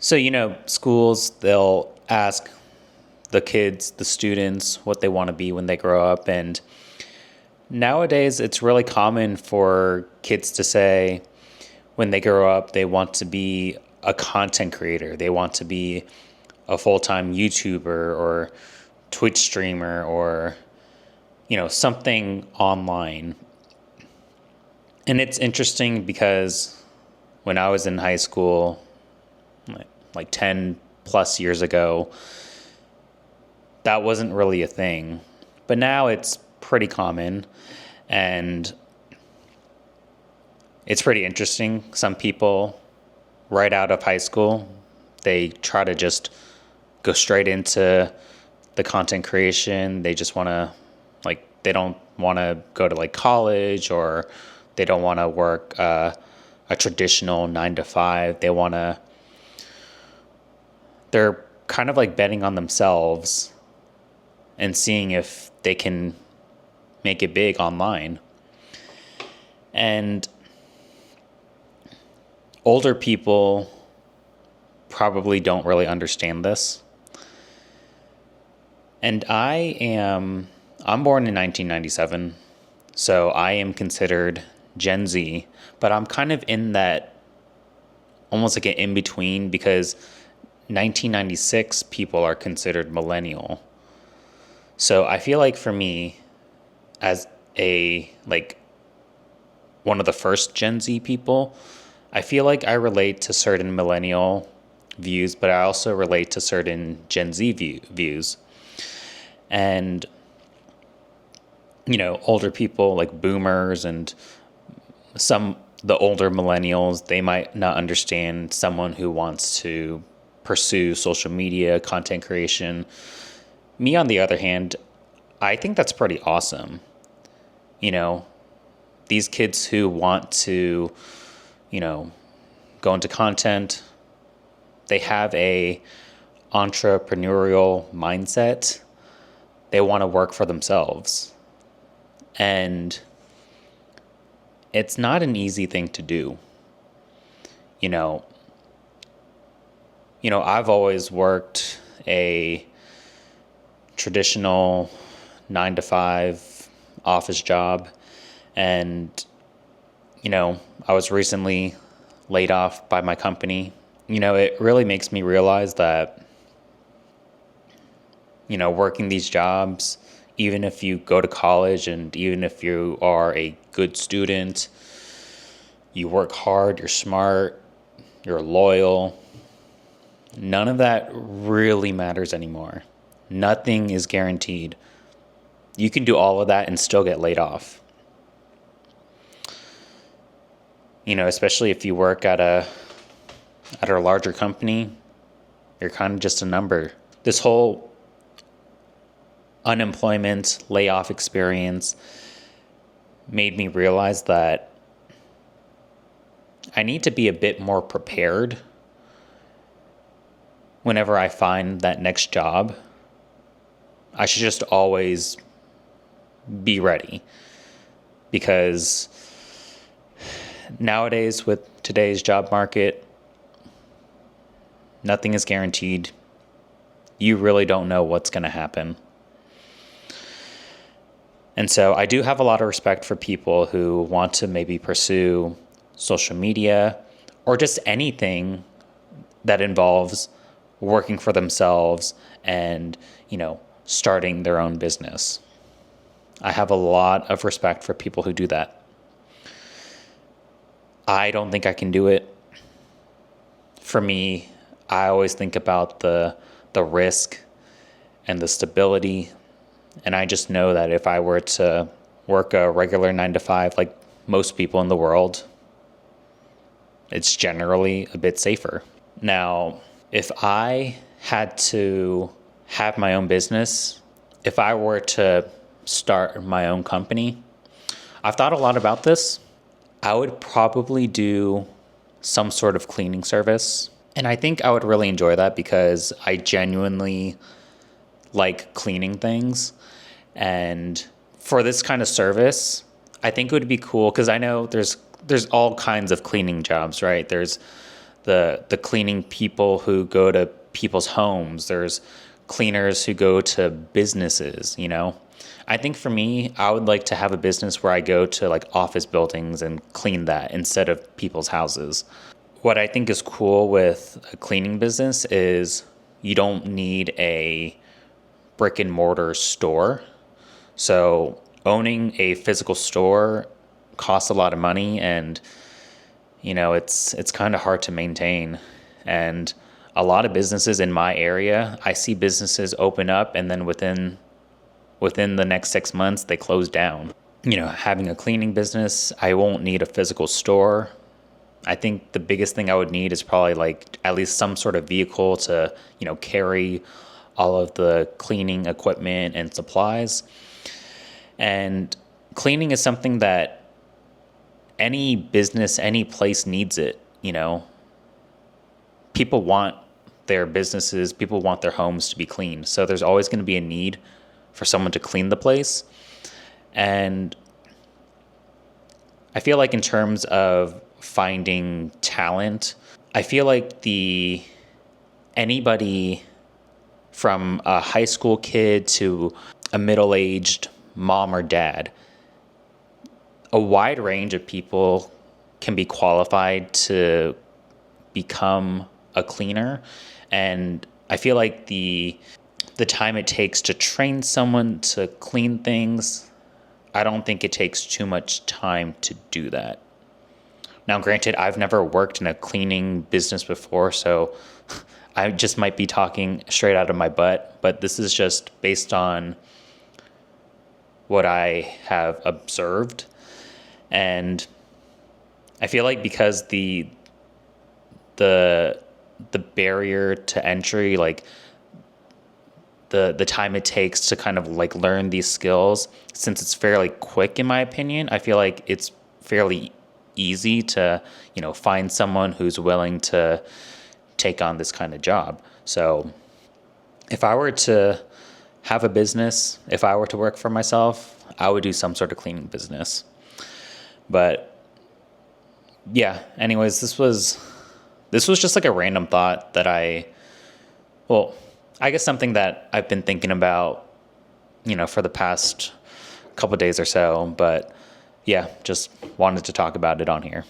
So, schools, they'll ask the kids, the students, what they want to be when they grow up. And nowadays, it's really common for kids to say when they grow up, they want to be a content creator. They want to be a full-time YouTuber or Twitch streamer or, something online. And it's interesting because when I was in high school, like 10 plus years ago, that wasn't really a thing. But now it's pretty common and it's pretty interesting. Some people right out of high school, they try to just go straight into the content creation. They just want to they don't want to go to college, or they don't want to work a traditional 9 to 5. They're kind of betting on themselves and seeing if they can make it big online. And older people probably don't really understand this. And I'm born in 1997, so I am considered Gen Z, but I'm kind of in that almost like an in-between, because 1996 people are considered millennial. So I feel like for me, as one of the first Gen Z people, I feel like I relate to certain millennial views, but I also relate to certain Gen Z views. And, older people like boomers and the older millennials, they might not understand someone who wants to pursue social media, content creation. Me, on the other hand, I think that's pretty awesome. These kids who want to, go into content, they have a entrepreneurial mindset. They want to work for themselves. And it's not an easy thing to do. I've always worked a traditional 9 to 5 office job. And, I was recently laid off by my company. It really makes me realize that, working these jobs, even if you go to college and even if you are a good student, you work hard, you're smart, you're loyal, none of that really matters anymore. Nothing is guaranteed. You can do all of that and still get laid off. Especially if you work at a larger company, you're kind of just a number. This whole unemployment layoff experience made me realize that I need to be a bit more prepared whenever I find that next job. I should just always be ready, because nowadays with today's job market, nothing is guaranteed. You really don't know what's going to happen. And so I do have a lot of respect for people who want to maybe pursue social media or just anything that involves working for themselves and, starting their own business. I have a lot of respect for people who do that. I don't think I can do it. For me, I always think about the risk and the stability. And I just know that if I were to work a regular 9 to 5, like most people in the world, it's generally a bit safer. Now, if I had to have my own business, if I were to start my own company, I've thought a lot about this. I would probably do some sort of cleaning service. And I think I would really enjoy that because I genuinely like cleaning things. And for this kind of service, I think it would be cool because I know there's all kinds of cleaning jobs, right? There's the cleaning people who go to people's homes. There's cleaners who go to businesses, you know. I think for me, I would like to have a business where I go to like office buildings and clean that instead of people's houses. What I think is cool with a cleaning business is you don't need a brick and mortar store. So owning a physical store costs a lot of money, and you know, it's kind of hard to maintain. And a lot of businesses in my area, I see businesses open up and then within the next 6 months they close down. You know, having a cleaning business, I won't need a physical store. I think the biggest thing I would need is probably like at least some sort of vehicle to, you know, carry all of the cleaning equipment and supplies. And cleaning is something that any business, any place needs it, you know. People want their businesses, people want their homes to be clean. So there's always going to be a need for someone to clean the place. And I feel like in terms of finding talent, I feel like anybody from a high school kid to a middle-aged mom or dad, a wide range of people can be qualified to become a cleaner. And I feel like the time it takes to train someone to clean things, I don't think it takes too much time to do that. Now, granted, I've never worked in a cleaning business before, so I just might be talking straight out of my butt, but this is just based on what I have observed. And I feel like because the barrier to entry, like the time it takes to kind of like learn these skills, since it's fairly quick in my opinion, I feel like it's fairly easy to, you know, find someone who's willing to take on this kind of job. So if I were to have a business, if I were to work for myself, I would do some sort of cleaning business. But yeah, anyways, this was just like a random thought that I guess something that I've been thinking about, you know, for the past couple of days or so. But yeah, just wanted to talk about it on here.